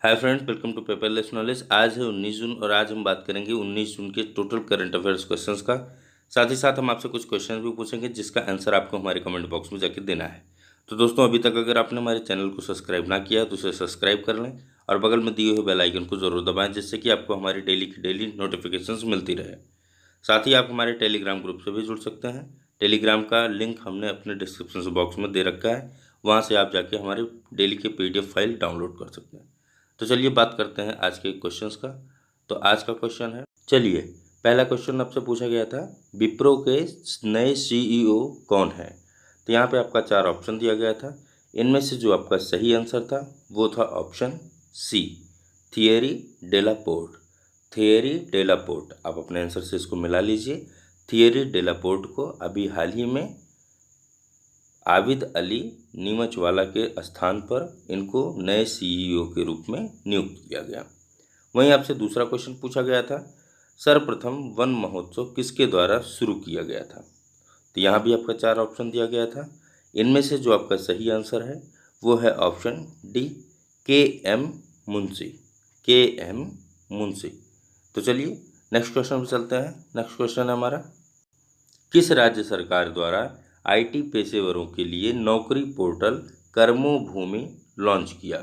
Hi friends, welcome to paperless knowledge. आज है 19 जून और आज हम बात करेंगे 19 जून के टोटल करंट अफेयर्स क्वेश्चंस का। साथ ही साथ हम आपसे कुछ क्वेश्चंस भी पूछेंगे जिसका आंसर आपको हमारे कमेंट बॉक्स में जाके देना है। तो दोस्तों, अभी तक अगर आपने हमारे चैनल को सब्सक्राइब ना किया है तो उसे सब्सक्राइब कर लें और बगल में दिए हुए बेल आइकन को जरूर दबाएं, जिससे कि आपको हमारी डेली की डेली नोटिफिकेशंस मिलती रहे। साथ ही आप हमारे टेलीग्राम ग्रुप से भी जुड़ सकते हैं। टेलीग्राम का लिंक हमने अपने डिस्क्रिप्शन बॉक्स में दे रखा है, वहाँ से आप जाके हमारे डेली के PDF फाइल डाउनलोड कर सकते हैं। तो चलिए बात करते हैं आज के क्वेश्चंस का। तो आज का क्वेश्चन है, चलिए पहला क्वेश्चन आपसे पूछा गया था, विप्रो के नए CEO कौन है। तो यहाँ पे आपका 4 ऑप्शन दिया गया था। इनमें से जो आपका सही आंसर था वो था option C, Thierry Delaporte. Thierry Delaporte, आप अपने आंसर से इसको मिला लीजिए। थियरी डेलापोर्ट को अभी हाल ही में आबिद अली नीमचवाला के स्थान पर इनको नए CEO के रूप में नियुक्त किया गया। वहीं आपसे दूसरा क्वेश्चन पूछा गया था, सर्वप्रथम वन महोत्सव किसके द्वारा शुरू किया गया था। तो यहाँ भी आपका 4 ऑप्शन दिया गया था। इनमें से जो आपका सही आंसर है वो है option D, KM Munshi. KM Munshi. तो चलिए नेक्स्ट क्वेश्चन पे चलते हैं। नेक्स्ट क्वेश्चन है हमारा, किस राज्य सरकार द्वारा IT पेशेवरों के लिए नौकरी पोर्टल कर्मो भूमि लॉन्च किया।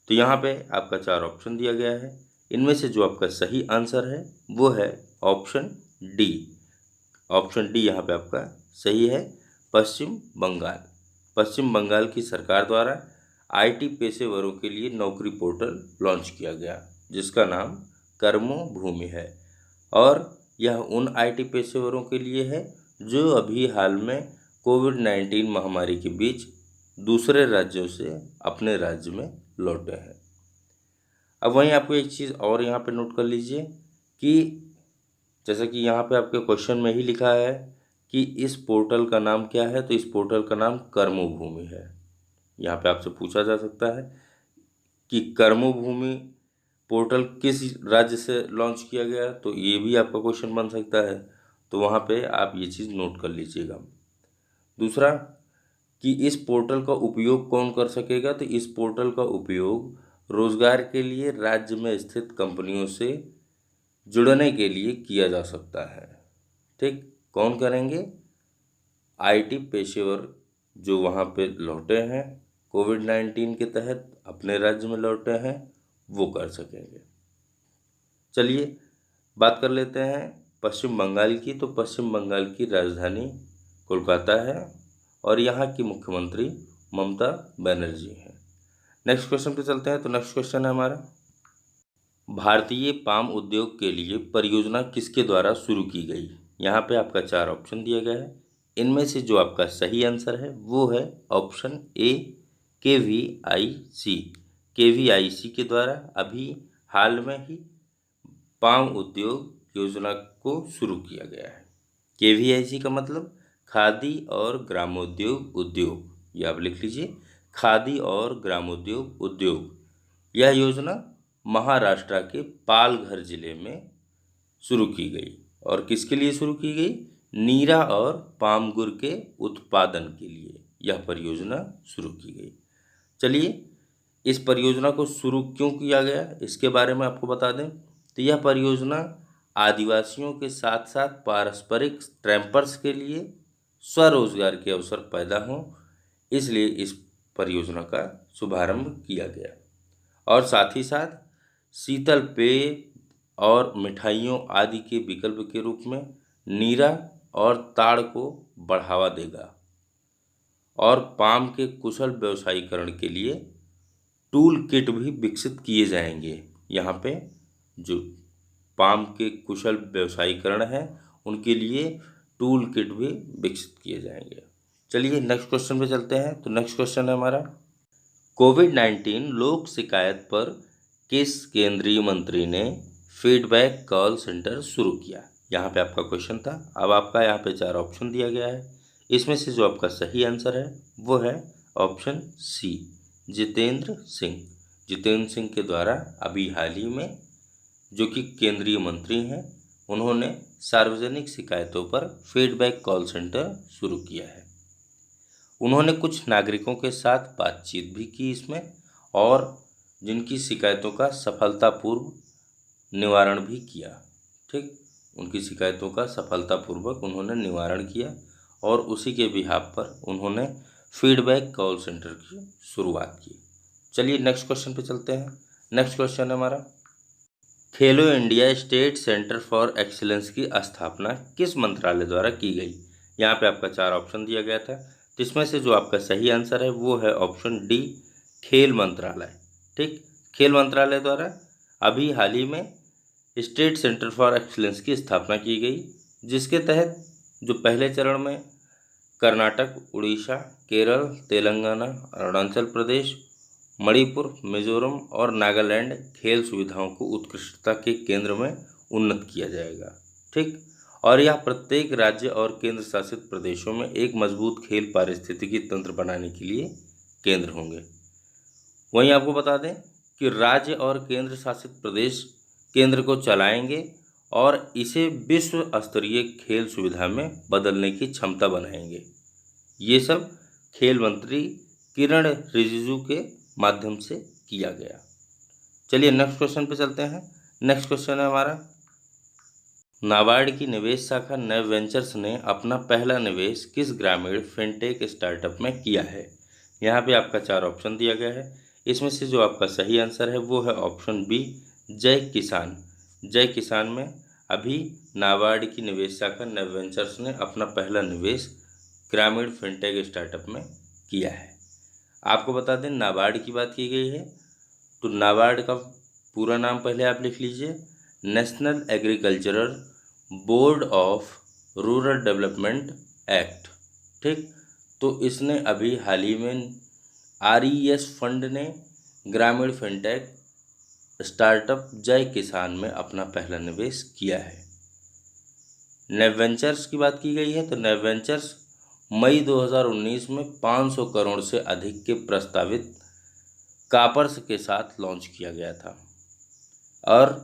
तो यहाँ पे आपका 4 ऑप्शन दिया गया है। इनमें से जो आपका सही आंसर है वो है ऑप्शन डी। ऑप्शन डी यहाँ पे आपका सही है, पश्चिम बंगाल। पश्चिम बंगाल की सरकार द्वारा IT पेशेवरों के लिए नौकरी पोर्टल लॉन्च किया गया जिसका नाम कर्मो भूमि है। और यह उन IT पेशेवरों के लिए है जो अभी हाल में कोविड-19 महामारी के बीच दूसरे राज्यों से अपने राज्य में लौटे हैं। अब वहीं आपको एक चीज़ और यहाँ पे नोट कर लीजिए कि जैसा कि यहाँ पे आपके क्वेश्चन में ही लिखा है कि इस पोर्टल का नाम क्या है, तो इस पोर्टल का नाम कर्मभूमि है। यहाँ पे आपसे पूछा जा सकता है कि कर्मभूमि पोर्टल किस राज्य से लॉन्च किया गया, तो ये भी आपका क्वेश्चन बन सकता है। तो वहाँ पे आप ये चीज़ नोट कर लीजिएगा। दूसरा कि इस पोर्टल का उपयोग कौन कर सकेगा, तो इस पोर्टल का उपयोग रोजगार के लिए राज्य में स्थित कंपनियों से जुड़ने के लिए किया जा सकता है। ठीक, कौन करेंगे? IT पेशेवर जो वहाँ पे लौटे हैं कोविड-19 के तहत अपने राज्य में लौटे हैं वो कर सकेंगे। चलिए बात कर लेते हैं पश्चिम बंगाल की। तो पश्चिम बंगाल की राजधानी कोलकाता है और यहाँ की मुख्यमंत्री ममता बनर्जी हैं। नेक्स्ट क्वेश्चन पे चलते हैं। तो नेक्स्ट क्वेश्चन है हमारा, भारतीय पाम उद्योग के लिए परियोजना किसके द्वारा शुरू की गई। यहाँ पे आपका 4 ऑप्शन दिया गया है। इनमें से जो आपका सही आंसर है वो है ऑप्शन ए, KVIC। KVIC के द्वारा अभी हाल में ही पाम उद्योग योजना को शुरू किया गया है। KVIC का मतलब खादी और ग्रामोद्योग उद्योग, ये आप लिख लीजिए, खादी और ग्रामोद्योग उद्योग। यह योजना महाराष्ट्र के पालघर जिले में शुरू की गई और किसके लिए शुरू की गई? नीरा और पाम गुड़ के उत्पादन के लिए यह परियोजना शुरू की गई। चलिए इस परियोजना को शुरू क्यों किया गया इसके बारे में आपको बता दें। तो यह परियोजना आदिवासियों के साथ साथ पारंपरिक ट्रैम्पर्स के लिए स्वरोजगार के अवसर पैदा हों, इसलिए इस परियोजना का शुभारंभ किया गया। और साथ ही साथ शीतल पेय और मिठाइयों आदि के विकल्प के रूप में नीरा और ताड़ को बढ़ावा देगा और पाम के कुशल व्यवसायीकरण के लिए टूल किट भी विकसित किए जाएंगे। यहाँ पे जो पाम के कुशल व्यवसायीकरण है उनके लिए टूल किट भी विकसित किए जाएंगे। चलिए नेक्स्ट क्वेश्चन पे चलते हैं। तो नेक्स्ट क्वेश्चन है हमारा, कोविड-19 लोक शिकायत पर किस केंद्रीय मंत्री ने फीडबैक कॉल सेंटर शुरू किया। यहाँ पे आपका क्वेश्चन था। अब आपका यहाँ पे 4 ऑप्शन दिया गया है। इसमें से जो आपका सही आंसर है वो है ऑप्शन सी, जितेंद्र सिंह। जितेंद्र सिंह के द्वारा अभी हाल ही में जो कि केंद्रीय मंत्री हैं उन्होंने सार्वजनिक शिकायतों पर फीडबैक कॉल सेंटर शुरू किया है। उन्होंने कुछ नागरिकों के साथ बातचीत भी की इसमें और जिनकी शिकायतों का सफलतापूर्व निवारण भी किया। ठीक, उनकी शिकायतों का सफलतापूर्वक उन्होंने निवारण किया और उसी के बिहाफ पर उन्होंने फीडबैक कॉल सेंटर की शुरुआत की। चलिए नेक्स्ट क्वेश्चन पे चलते हैं। नेक्स्ट क्वेश्चन है हमारा, खेलो India state centre for excellence की स्थापना किस मंत्रालय द्वारा की गई। यहाँ पे आपका 4 ऑप्शन दिया गया था, जिसमें से जो आपका सही आंसर है वो है ऑप्शन डी, खेल मंत्रालय। ठीक, खेल मंत्रालय द्वारा अभी हाल ही में स्टेट सेंटर फॉर एक्सीलेंस की स्थापना की गई, जिसके तहत जो पहले चरण में कर्नाटक, उड़ीसा, केरल, तेलंगाना, अरुणाचल प्रदेश, मणिपुर, मिजोरम और नागालैंड खेल सुविधाओं को उत्कृष्टता के केंद्र में उन्नत किया जाएगा। ठीक, और यह प्रत्येक राज्य और केंद्र शासित प्रदेशों में एक मजबूत खेल पारिस्थितिकी तंत्र बनाने के लिए केंद्र होंगे। वहीं आपको बता दें कि राज्य और केंद्र शासित प्रदेश केंद्र को चलाएंगे और इसे विश्व स्तरीय खेल सुविधा में बदलने की क्षमता बनाएंगे। ये सब खेल मंत्री किरण रिजिजू के माध्यम से किया गया। चलिए नेक्स्ट क्वेश्चन पे चलते हैं। नेक्स्ट क्वेश्चन है हमारा, नाबार्ड की निवेश शाखा नव वेंचर्स ने अपना पहला निवेश किस ग्रामीण फिनटेक स्टार्टअप में किया है। यहाँ पे आपका 4 ऑप्शन दिया गया है, इसमें से जो आपका सही आंसर है वो है ऑप्शन बी, जय किसान। जय किसान में अभी नाबार्ड की निवेश शाखा नव वेंचर्स ने अपना पहला निवेश ग्रामीण फिनटेक स्टार्टअप में किया है। आपको बता दें नाबार्ड की बात की गई है तो नाबार्ड का पूरा नाम पहले आप लिख लीजिए, national agricultural board of rural development act. ठीक, तो इसने अभी हाल ही में RES फंड ने ग्रामीण फिनटेक स्टार्टअप जय किसान में अपना पहला निवेश किया है। नववेंचर्स की बात की गई है तो नववेंचर्स मई 2019 में 500 करोड़ से अधिक के प्रस्तावित कापर्स के साथ लॉन्च किया गया था और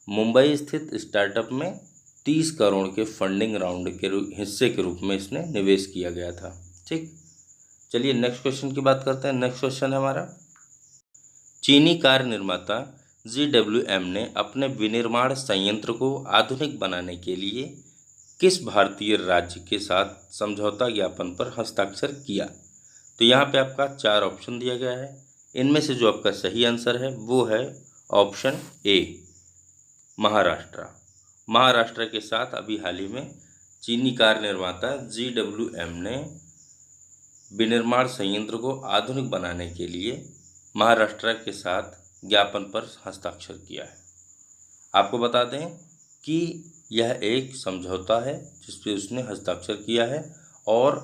मुंबई स्थित स्टार्टअप में 30 करोड़ के फंडिंग राउंड के हिस्से के रूप में इसने निवेश किया गया था। ठीक, चलिए नेक्स्ट क्वेश्चन की बात करते हैं। नेक्स्ट क्वेश्चन है हमारा, चीनी कार निर्माता GWM ने अपने विनिर्माण संयंत्र को आधुनिक बनाने के लिए किस भारतीय राज्य के साथ समझौता ज्ञापन पर हस्ताक्षर किया। तो यहाँ पे आपका 4 ऑप्शन दिया गया है, इनमें से जो आपका सही आंसर है वो है ऑप्शन ए, महाराष्ट्र। महाराष्ट्र के साथ अभी हाल ही में चीनी कार निर्माता GWM ने विनिर्माण संयंत्र को आधुनिक बनाने के लिए महाराष्ट्र के साथ ज्ञापन पर हस्ताक्षर किया है। आपको बता दें कि यह एक समझौता है जिस पे उसने हस्ताक्षर किया है और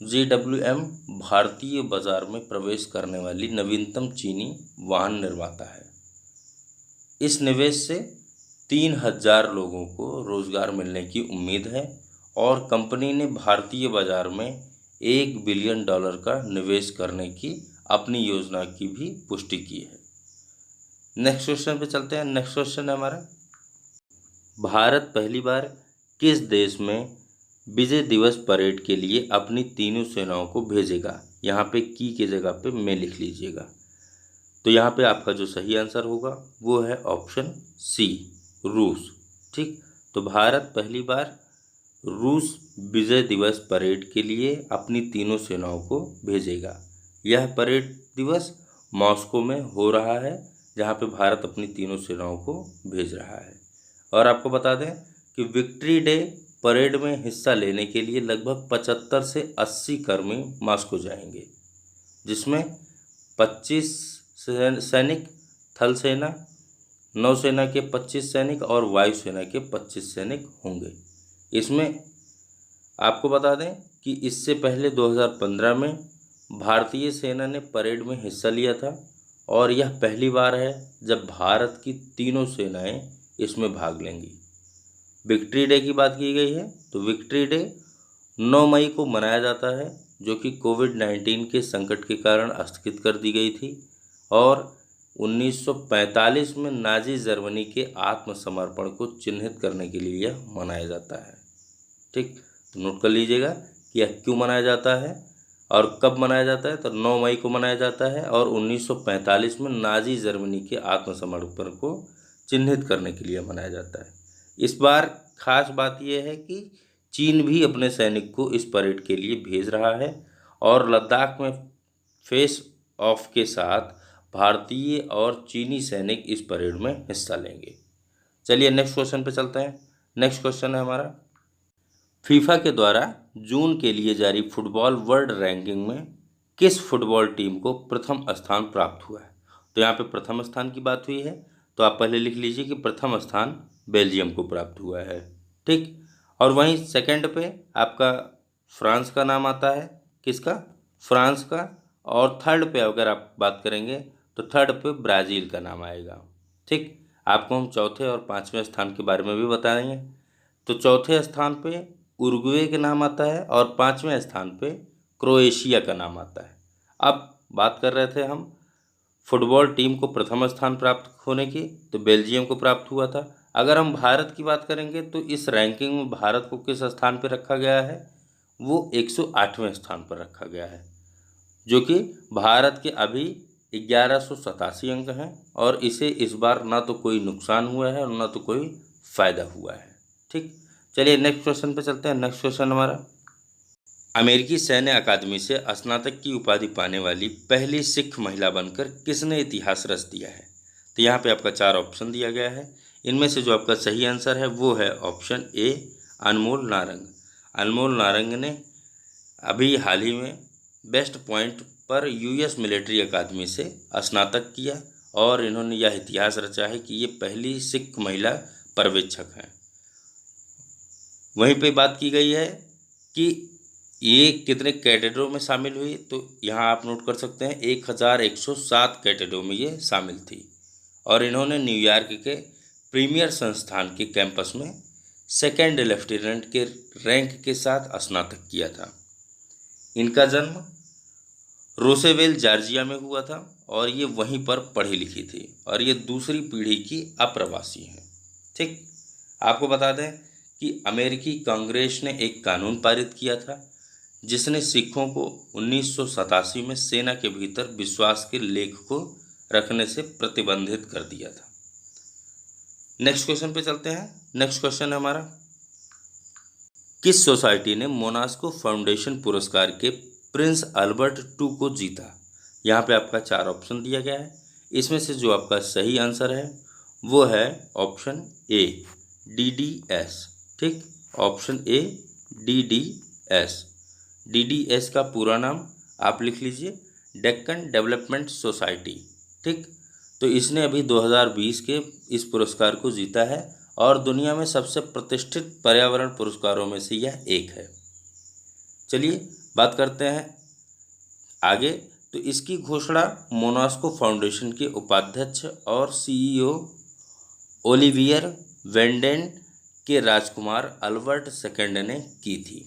GWM भारतीय बाजार में प्रवेश करने वाली नवीनतम चीनी वाहन निर्माता है। इस निवेश से 3000 लोगों को रोजगार मिलने की उम्मीद है और कंपनी ने भारतीय बाजार में $1 बिलियन का निवेश करने की अपनी योजना की भी पुष्टि की है। नेक्स्ट क्वेश्चन पे चलते हैं। नेक्स्ट क्वेश्चन है हमारा, भारत पहली बार किस देश में विजय दिवस परेड के लिए अपनी तीनों सेनाओं को भेजेगा। यहाँ पे की जगह पे में लिख लीजिएगा। तो यहाँ पे आपका जो सही आंसर होगा वो है ऑप्शन सी, रूस। ठीक, तो भारत पहली बार रूस विजय दिवस परेड के लिए अपनी तीनों सेनाओं को भेजेगा। यह परेड दिवस मॉस्को में हो रहा है जहाँ पे भारत अपनी तीनों सेनाओं को भेज रहा है। और आपको बता दें कि विक्ट्री डे परेड में हिस्सा लेने के लिए लगभग 75 से 80 कर्मी मॉस्को जाएंगे, जिसमें 25 सैनिक थल सेना, नौसेना के 25 सैनिक और वायुसेना के 25 सैनिक होंगे। इसमें आपको बता दें कि इससे पहले 2015 में भारतीय सेना ने परेड में हिस्सा लिया था और यह पहली बार है जब भारत की तीनों सेनाएं इसमें भाग लेंगी। विक्ट्री डे की बात की गई है तो विक्ट्री डे 9 मई को मनाया जाता है, जो कि कोविड-19 के संकट के कारण स्थगित कर दी गई थी और 1945 में नाजी जर्मनी के आत्मसमर्पण को चिन्हित करने के लिए यह मनाया जाता है। ठीक, तो नोट कर लीजिएगा कि यह क्यों मनाया जाता है और कब मनाया जाता है? तो 9 मई को मनाया जाता है और 1945 में नाजी जर्मनी के आत्मसमर्पण को चिन्हित करने के लिए मनाया जाता है। इस बार खास बात यह है कि चीन भी अपने सैनिक को इस परेड के लिए भेज रहा है और लद्दाख में फेस ऑफ के साथ भारतीय और चीनी सैनिक इस परेड में हिस्सा लेंगे। चलिए नेक्स्ट क्वेश्चन पे चलते हैं। नेक्स्ट क्वेश्चन है हमारा, फीफा के द्वारा जून के लिए जारी फुटबॉल वर्ल्ड रैंकिंग में किस फुटबॉल टीम को प्रथम स्थान प्राप्त हुआ है? तो यहाँ पे प्रथम स्थान की बात हुई है, तो आप पहले लिख लीजिए कि प्रथम स्थान बेल्जियम को प्राप्त हुआ है। ठीक, और वहीं सेकंड पे आपका फ्रांस का नाम आता है। किसका? फ्रांस का। और थर्ड पे अगर आप बात करेंगे तो थर्ड पे ब्राज़ील का नाम आएगा। ठीक, आपको हम चौथे और पाँचवें स्थान के बारे में भी बताएंगे। तो चौथे स्थान पे उरुग्वे का नाम आता है और पाँचवें स्थान पे क्रोएशिया का नाम आता है। अब बात कर रहे थे हम फुटबॉल टीम को प्रथम स्थान प्राप्त होने की, तो बेल्जियम को प्राप्त हुआ था। अगर हम भारत की बात करेंगे तो इस रैंकिंग में भारत को किस स्थान पर रखा गया है? वो 108वें स्थान पर रखा गया है, जो कि भारत के अभी 1187 अंक हैं और इसे इस बार ना तो कोई नुकसान हुआ है और ना तो कोई फ़ायदा हुआ है। ठीक, चलिए नेक्स्ट क्वेश्चन पे चलते हैं। नेक्स्ट क्वेश्चन हमारा, अमेरिकी सैन्य अकादमी से स्नातक की उपाधि पाने वाली पहली सिख महिला बनकर किसने इतिहास रच दिया है? तो यहाँ पे आपका 4 ऑप्शन दिया गया है। इनमें से जो आपका सही आंसर है वो है ऑप्शन ए, अनमोल नारंग। अनमोल नारंग ने अभी हाल ही में वेस्ट पॉइंट पर यूएस मिलिट्री अकादमी से स्नातक किया और इन्होंने यह इतिहास रचा है कि ये पहली सिख महिला पर्यवेक्षक हैं। वहीं पे बात की गई है कि ये कितने कैडेटों में शामिल हुई, तो यहाँ आप नोट कर सकते हैं 1107 कैडेटों में ये शामिल थी और इन्होंने न्यूयॉर्क के प्रीमियर संस्थान के कैंपस में सेकेंड लेफ्टिनेंट के रैंक के साथ स्नातक किया था। इनका जन्म रोसेवेल जॉर्जिया में हुआ था और ये वहीं पर पढ़ी लिखी थी और ये दूसरी पीढ़ी की अप्रवासी हैं। ठीक, आपको बता दें कि अमेरिकी कांग्रेस ने एक कानून पारित किया था जिसने सिखों को 1987 में सेना के भीतर विश्वास के लेख को रखने से प्रतिबंधित कर दिया था। नेक्स्ट क्वेश्चन पे चलते हैं। नेक्स्ट क्वेश्चन है हमारा, किस सोसाइटी ने मोनास्को फाउंडेशन पुरस्कार के प्रिंस अल्बर्ट II को जीता? यहाँ पे आपका 4 ऑप्शन दिया गया है। इसमें से जो आपका सही आंसर है वो है ऑप्शन ए, DDS। ठीक, ऑप्शन ए, DDS। DDS का पूरा नाम आप लिख लीजिए, डेक्कन डेवलपमेंट सोसाइटी। ठीक, तो इसने अभी 2020 के इस पुरस्कार को जीता है और दुनिया में सबसे प्रतिष्ठित पर्यावरण पुरस्कारों में से यह एक है। चलिए बात करते हैं आगे। तो इसकी घोषणा मोनास्को फाउंडेशन के उपाध्यक्ष और CEO ओलिवियर वेंडेन के राजकुमार अल्बर्ट II ने की थी।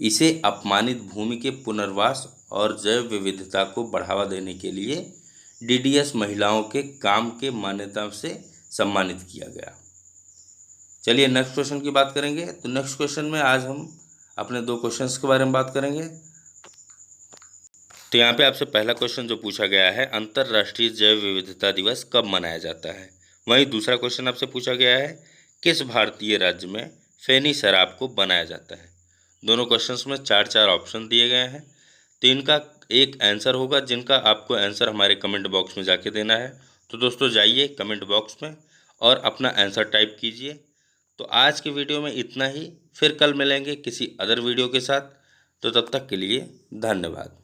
इसे अपमानित भूमि के पुनर्वास और जैव विविधता को बढ़ावा देने के लिए DDS महिलाओं के काम के मान्यता से सम्मानित किया गया। चलिए नेक्स्ट क्वेश्चन की बात करेंगे। तो नेक्स्ट क्वेश्चन में आज हम अपने 2 क्वेश्चंस के बारे में बात करेंगे। तो यहाँ पे आपसे पहला क्वेश्चन जो पूछा गया है, अंतर्राष्ट्रीय जैव विविधता दिवस कब मनाया जाता है? वहीं दूसरा क्वेश्चन आपसे पूछा गया है, किस भारतीय राज्य में फैनी शराब को बनाया जाता है? दोनों क्वेश्चंस में 4-4 ऑप्शन दिए गए हैं, तो इनका एक आंसर होगा जिनका आपको आंसर हमारे कमेंट बॉक्स में जाके देना है। तो दोस्तों जाइए कमेंट बॉक्स में और अपना आंसर टाइप कीजिए। तो आज की वीडियो में इतना ही, फिर कल मिलेंगे किसी अदर वीडियो के साथ। तो तब तक के लिए धन्यवाद।